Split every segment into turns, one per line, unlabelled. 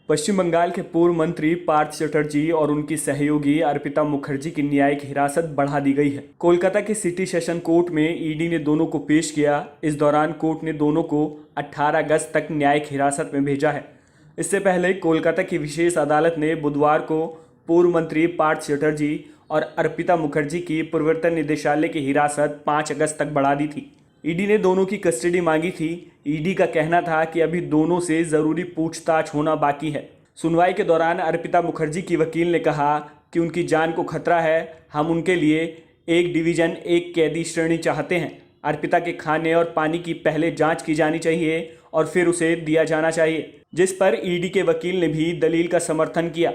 पश्चिम बंगाल के पूर्व मंत्री पार्थ चटर्जी और उनकी सहयोगी अर्पिता मुखर्जी की न्यायिक हिरासत बढ़ा दी गई है। कोलकाता के सिटी सेशन कोर्ट में ईडी ने दोनों को पेश किया। इस दौरान कोर्ट ने दोनों को 18 अगस्त तक न्यायिक हिरासत में भेजा है। इससे पहले कोलकाता की विशेष अदालत ने बुधवार को पूर्व मंत्री पार्थ चटर्जी और अर्पिता मुखर्जी की प्रवर्तन निदेशालय की हिरासत 5 अगस्त तक बढ़ा दी थी। ईडी ने दोनों की कस्टडी मांगी थी। ईडी का कहना था कि अभी दोनों से जरूरी पूछताछ होना बाकी है। सुनवाई के दौरान अर्पिता मुखर्जी की वकील ने कहा कि उनकी जान को खतरा है, हम उनके लिए एक डिवीजन एक कैदी श्रेणी चाहते हैं। अर्पिता के खाने और पानी की पहले जांच की जानी चाहिए और फिर उसे दिया जाना चाहिए, जिस पर ईडी के वकील ने भी दलील का समर्थन किया।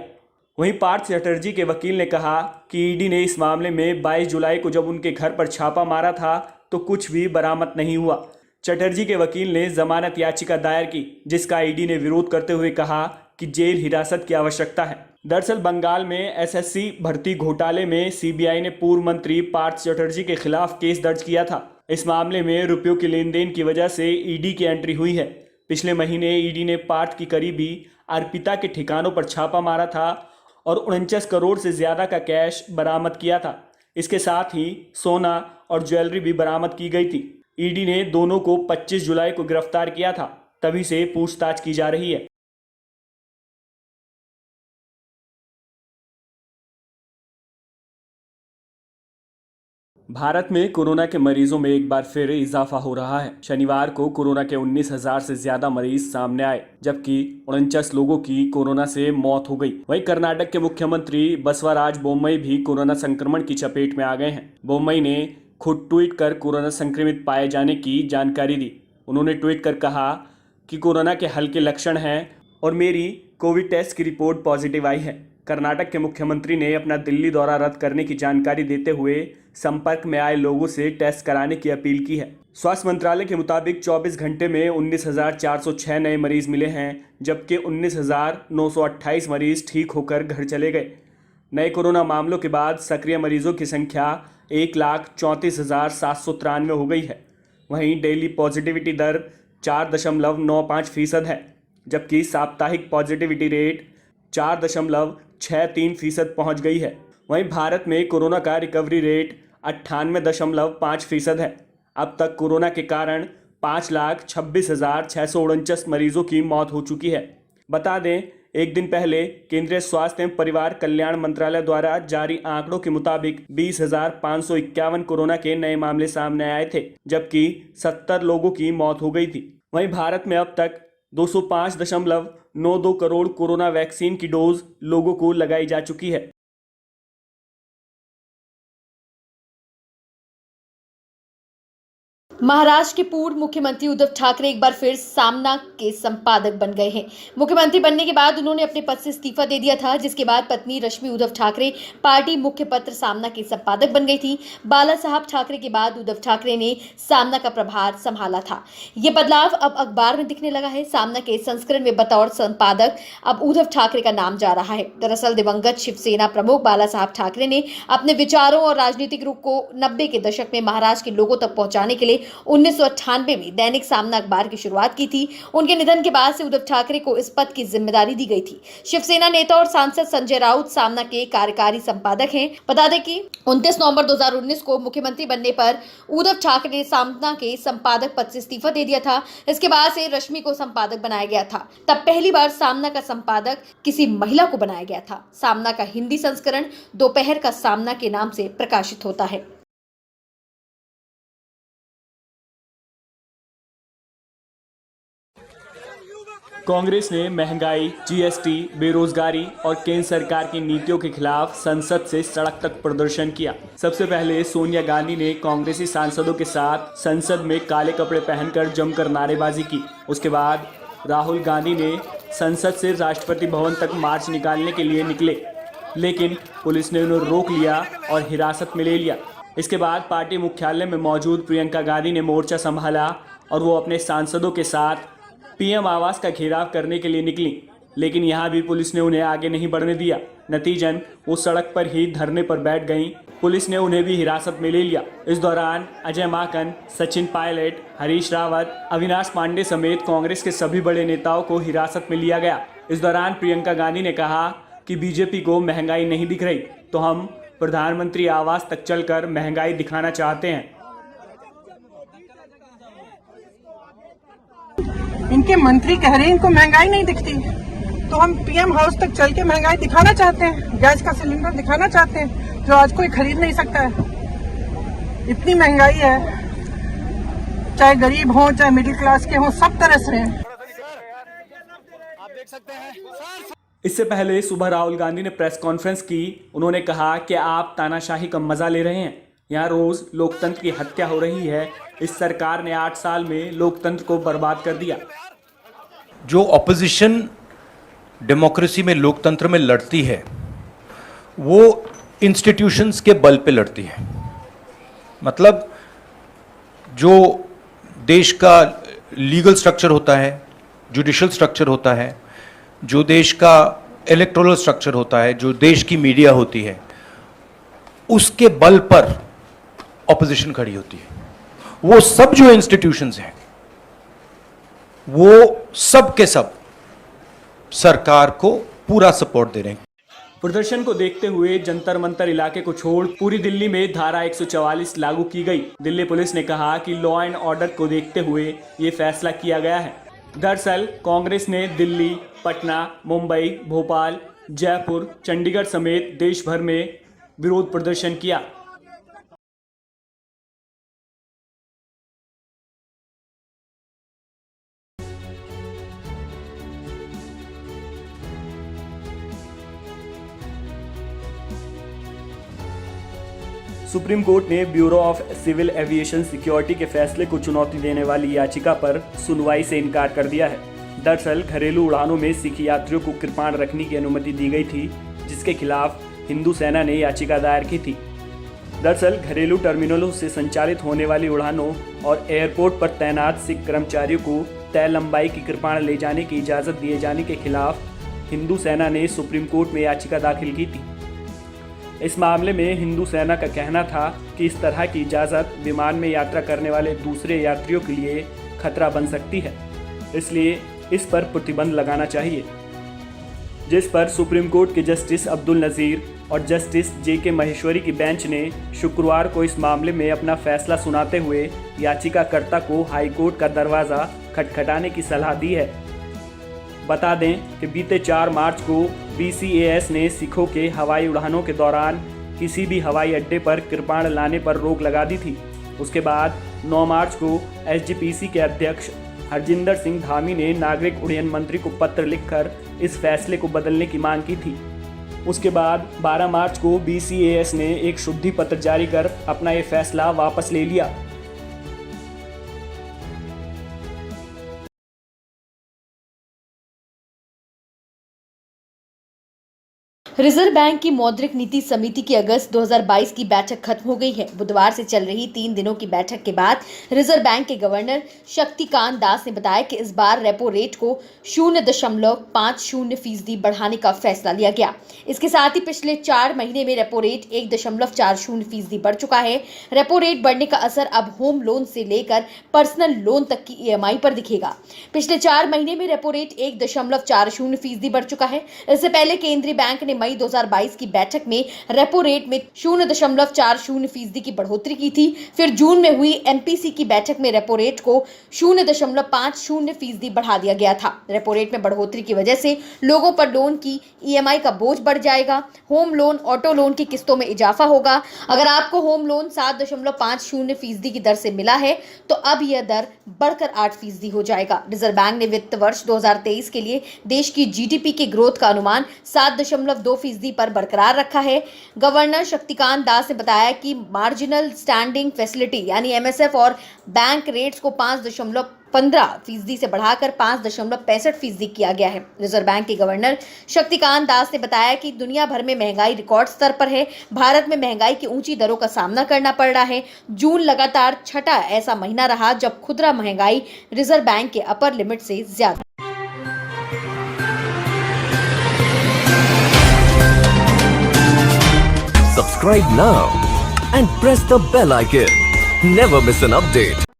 वहीं पार्थ चटर्जी के वकील ने कहा कि ईडी ने इस मामले में 22 जुलाई को जब उनके घर पर छापा मारा था तो कुछ भी बरामद नहीं हुआ। चटर्जी के वकील ने जमानत याचिका दायर की, जिसका ईडी ने विरोध करते हुए कहा कि जेल हिरासत की आवश्यकता है। दरअसल बंगाल में एसएससी भर्ती घोटाले में सीबीआई ने पूर्व मंत्री पार्थ चटर्जी के खिलाफ केस दर्ज किया था। इस मामले में रुपयों के लेन देन की वजह से ईडी की एंट्री हुई है। पिछले महीने ईडी ने पार्थ की करीबी अर्पिता के ठिकानों पर छापा मारा था और 49 करोड़ से ज्यादा का कैश बरामद किया था। इसके साथ ही सोना और ज्वेलरी भी बरामद की गई थी। ईडी ने दोनों को 25 जुलाई को गिरफ्तार किया था, तभी से पूछताछ की जा रही है। भारत में कोरोना के मरीजों में एक बार फिर इजाफा हो रहा है। शनिवार को कोरोना के 19,000 से ज्यादा मरीज सामने आए, जबकि 49 लोगों की कोरोना से मौत हो गई। वहीं कर्नाटक के मुख्यमंत्री बसवराज बोम्मई भी कोरोना संक्रमण की चपेट में आ गए हैं। बोम्मई ने खुद ट्वीट कर कोरोना संक्रमित पाए जाने की जानकारी दी। उन्होंने ट्वीट कर कहा कि कोरोना के हल्के लक्षण हैं और मेरी कोविड टेस्ट की रिपोर्ट पॉजिटिव आई है। कर्नाटक के मुख्यमंत्री ने अपना दिल्ली दौरा रद्द करने की जानकारी देते हुए संपर्क में आए लोगों से टेस्ट कराने की अपील की है। स्वास्थ्य मंत्रालय के मुताबिक 24 घंटे में 19,406 नए मरीज मिले हैं, जबकि 19,928 मरीज ठीक होकर घर चले गए। नए कोरोना मामलों के बाद सक्रिय मरीजों की संख्या 1,34,793 हो गई है। वहीं डेली पॉजिटिविटी दर 4.95% है, जबकि साप्ताहिक पॉजिटिविटी रेट 4.63% पहुंच गई है। वहीं भारत में कोरोना का रिकवरी रेट 98.5% है। अब तक कोरोना के कारण 5,26,649 मरीजों की मौत हो चुकी है। बता दें, एक दिन पहले केंद्रीय स्वास्थ्य एवं परिवार कल्याण मंत्रालय द्वारा जारी आंकड़ों के मुताबिक 20,551 कोरोना के नए मामले सामने आए थे, जबकि 70 लोगों की मौत हो गई थी। वहीं भारत में अब तक 205.92 करोड़ कोरोना वैक्सीन की डोज लोगों को लगाई जा चुकी है।
महाराष्ट्र के पूर्व मुख्यमंत्री उद्धव ठाकरे एक बार फिर सामना के संपादक बन गए हैं। मुख्यमंत्री बनने के बाद उन्होंने अपने पद से इस्तीफा दे दिया था, जिसके बाद पत्नी रश्मि उद्धव ठाकरे पार्टी मुख्य पत्र सामना की संपादक बन गई थी। बाला साहब ठाकरे के बाद उद्धव ठाकरे ने सामना का प्रभार संभाला था। ये बदलाव अब अखबार में दिखने लगा है। सामना के संस्करण में बतौर संपादक अब उद्धव ठाकरे का नाम जा रहा है। दरअसल दिवंगत शिवसेना प्रमुख बाला साहब ठाकरे ने अपने विचारों और राजनीतिक रुख को 90 के दशक में महाराष्ट्र के लोगों तक पहुंचाने के लिए 1998 में दैनिक सामना अखबार की शुरुआत की थी। उनके निधन के बाद से उद्धव ठाकरे को इस पद की जिम्मेदारी दी गई थी। शिवसेना नेता और सांसद संजय राउत सामना के कार्यकारी संपादक हैं। बता दें कि 29 नवंबर 2019 को मुख्यमंत्री बनने पर उद्धव ठाकरे ने सामना के संपादक पद से इस्तीफा दे दिया था। इसके बाद से रश्मि को संपादक बनाया गया था। तब पहली बार सामना का संपादक किसी महिला को बनाया गया था। सामना का हिंदी संस्करण दोपहर का सामना के नाम से प्रकाशित होता है।
कांग्रेस ने महंगाई, जीएसटी, बेरोजगारी और केंद्र सरकार की नीतियों के खिलाफ संसद से सड़क तक प्रदर्शन किया। सबसे पहले सोनिया गांधी ने कांग्रेसी सांसदों के साथ संसद में काले कपड़े पहनकर जमकर नारेबाजी की। उसके बाद राहुल गांधी ने संसद से राष्ट्रपति भवन तक मार्च निकालने के लिए निकले, लेकिन पुलिस ने उन्हें रोक लिया और हिरासत में ले लिया। इसके बाद पार्टी मुख्यालय में मौजूद प्रियंका गांधी ने मोर्चा संभाला और वो अपने सांसदों के साथ पीएम आवास का घेराव करने के लिए निकली, लेकिन यहाँ भी पुलिस ने उन्हें आगे नहीं बढ़ने दिया। नतीजन वो सड़क पर ही धरने पर बैठ गईं। पुलिस ने उन्हें भी हिरासत में ले लिया। इस दौरान अजय माकन, सचिन पायलट, हरीश रावत, अविनाश पांडे समेत कांग्रेस के सभी बड़े नेताओं को हिरासत में लिया गया। इस दौरान प्रियंका गांधी ने कहा कि बीजेपी को महंगाई नहीं दिख रही, तो हम प्रधानमंत्री आवास तक चलकर महंगाई दिखाना चाहते हैं।
इनके मंत्री कह रहे हैं इनको महंगाई नहीं दिखती, तो हम पीएम हाउस तक चल के महंगाई दिखाना चाहते हैं, गैस का सिलेंडर दिखाना चाहते हैं जो आज कोई खरीद नहीं सकता है। इतनी महंगाई है, चाहे गरीब हो चाहे मिडिल क्लास के हो, सब तरस रहे हैं।
आप देख सकते हैं।
इससे पहले सुबह राहुल गांधी ने प्रेस कॉन्फ्रेंस की। उन्होंने कहा कि आप तानाशाही का मजा ले रहे हैं, यहाँ रोज लोकतंत्र की हत्या हो रही है। इस सरकार ने 8 साल में लोकतंत्र को बर्बाद कर दिया।
जो ऑपोजिशन डेमोक्रेसी में, लोकतंत्र में लड़ती है, वो इंस्टीट्यूशंस के बल पे लड़ती है। मतलब जो देश का लीगल स्ट्रक्चर होता है, जुडिशल स्ट्रक्चर होता है, जो देश का इलेक्टोरल स्ट्रक्चर होता है, जो देश की मीडिया होती है, उसके बल पर ऑपोजिशन खड़ी होती है। वो सब जो इंस्टीट्यूशंस हैं, वो सब के सब सरकार को पूरा सपोर्ट दे रहे हैं।
प्रदर्शन को देखते हुए जंतर मंतर इलाके को छोड़ पूरी दिल्ली में धारा 144 लागू की गई। दिल्ली पुलिस ने कहा कि लॉ एंड ऑर्डर को देखते हुए ये फैसला किया गया है। दरअसल कांग्रेस ने दिल्ली, पटना, मुंबई, भोपाल, जयपुर, चंडीगढ़ समेत देश भर में विरोध प्रदर्शन किया। सुप्रीम कोर्ट ने Bureau of Civil Aviation Security के फैसले को चुनौती देने वाली याचिका पर सुनवाई से इनकार कर दिया है। दरअसल घरेलू उड़ानों में सिख यात्रियों को कृपाण रखने की अनुमति दी गई थी, जिसके खिलाफ हिंदू सेना ने याचिका दायर की थी। दरअसल घरेलू टर्मिनलों से संचालित होने वाली उड़ानों और एयरपोर्ट पर तैनात सिख कर्मचारियों को तय लंबाई की कृपाण ले जाने की इजाज़त दिए जाने के खिलाफ हिंदू सेना ने सुप्रीम कोर्ट में याचिका दाखिल की थी। इस मामले में हिंदू सेना का कहना था कि इस तरह की इजाज़त विमान में यात्रा करने वाले दूसरे यात्रियों के लिए खतरा बन सकती है, इसलिए इस पर प्रतिबंध लगाना चाहिए। जिस पर सुप्रीम कोर्ट के जस्टिस अब्दुल नज़ीर और जस्टिस जे.के. महेश्वरी की बेंच ने शुक्रवार को इस मामले में अपना फैसला सुनाते हुए याचिकाकर्ता को हाई कोर्ट का दरवाज़ा खटखटाने की सलाह दी है। बता दें कि बीते 4 मार्च को BCAS ने सिखों के हवाई उड़ानों के दौरान किसी भी हवाई अड्डे पर कृपाण लाने पर रोक लगा दी थी। उसके बाद 9 मार्च को SGPC के अध्यक्ष हरजिंदर सिंह धामी ने नागरिक उड्डयन मंत्री को पत्र लिखकर इस फैसले को बदलने की मांग की थी। उसके बाद 12 मार्च को BCAS ने एक शुद्धि पत्र जारी कर अपना ये फैसला वापस ले लिया।
रिजर्व बैंक की मौद्रिक नीति समिति की अगस्त 2022 की बैठक खत्म हो गई है। बुधवार से चल रही 3 दिनों की बैठक के बाद रिजर्व बैंक के गवर्नर शक्तिकांत दास ने बताया कि इस बार रेपो रेट को 0.50% बढ़ाने का फैसला लिया गया। इसके साथ ही पिछले 4 महीने में रेपो रेट 1.40% बढ़ चुका है। रेपो रेट बढ़ने का असर अब होम लोन से लेकर पर्सनल लोन तक की EMI पर दिखेगा। पिछले 4 महीने में रेपो रेट 1.40% बढ़ चुका है। इससे पहले केंद्रीय बैंक ने मई 2022 की बैठक में रेपो रेट में 0.40% की बढ़ोतरी की थी। फिर जून में हुई MPC की बैठक में रेपो रेट को 0.50% बढ़ा दिया गया था। रेपो रेट में बढ़ोतरी की वजह से लोगों पर लोन की EMI का बोझ बढ़ जाएगा। होम लोन, ऑटो लोन की किस्तों में इजाफा होगा। अगर आपको होम लोन 7.50% की दर से मिला है तो अब यह दर बढ़कर 8% हो जाएगा। रिजर्व बैंक ने वित्त वर्ष 2023 के लिए देश की GDP के ग्रोथ का अनुमान 7.2% पर बरकरार रखा है। गवर्नर शक्तिकांत दास ने बताया कि मार्जिनल स्टैंडिंग फैसिलिटी यानी MSF और बैंक रेट्स को 5.15% से बढ़ाकर 5.65% किया गया है। रिजर्व बैंक के गवर्नर शक्तिकांत दास ने बताया कि दुनिया भर में महंगाई रिकॉर्ड स्तर पर है। भारत में महंगाई की ऊंची दरों का सामना करना पड़ रहा है। जून लगातार 6ठा ऐसा महीना रहा जब खुदरा महंगाई रिजर्व बैंक के अपर लिमिट से ज्यादा।
Subscribe now and press the bell icon. Never miss an update.